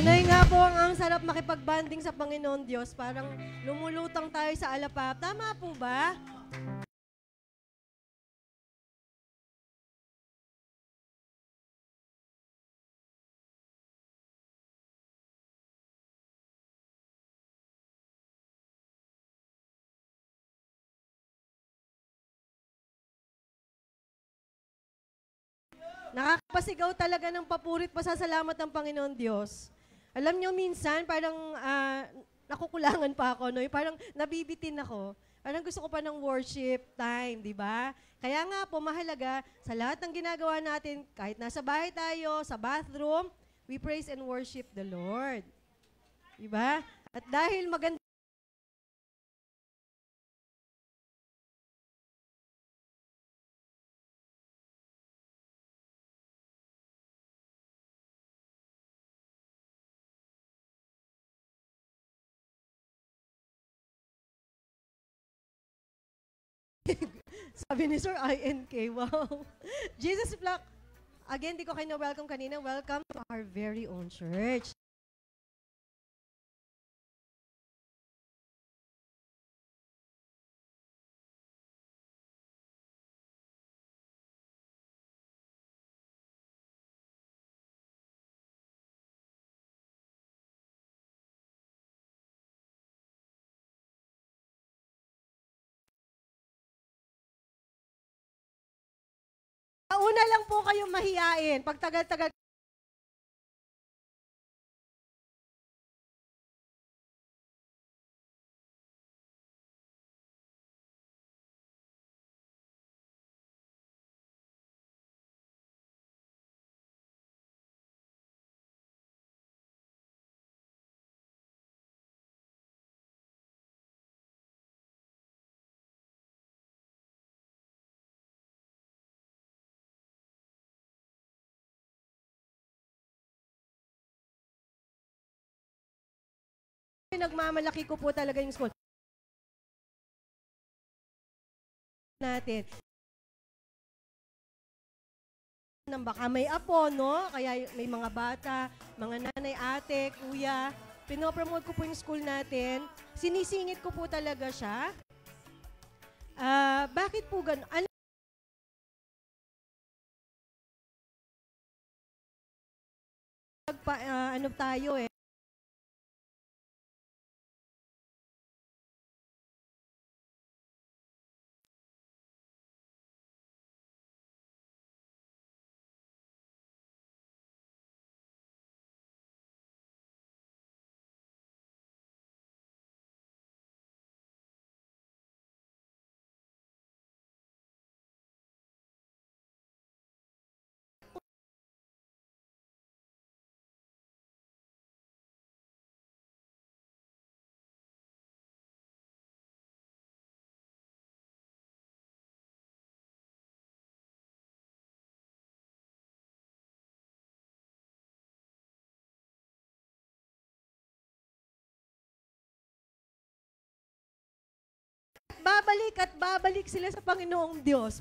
Tunay nga po ang sarap makipag-banding sa Panginoon Diyos. Parang lumulutang tayo sa alapap. Tama po ba? Nakakapasigaw talaga ng papurit pasasalamat ng Panginoon Diyos. Alam nyo, minsan, parang nakukulangan pa ako, no? Parang nabibitin ako. Parang gusto ko pa ng worship time, di ba? Kaya nga po, mahalaga, sa lahat ng ginagawa natin, kahit nasa bahay tayo, sa bathroom, we praise and worship the Lord. Di ba? At dahil maganda, sabi ni Sir INK, wow. Jesus Flock, again, di ko kayo na-welcome kanina. Welcome to our very own church. Una lang po kayong mahiyain. Pag tagal-tagal, nagmamalaki ko po talaga yung school natin. Baka may apo, no? Kaya may mga bata, mga nanay, ate, kuya. Pinopromote ko po yung school natin. Sinisingit ko po talaga siya. Bakit po gano'n? Ano tayo eh. Babalik at babalik sila sa Panginoong Diyos.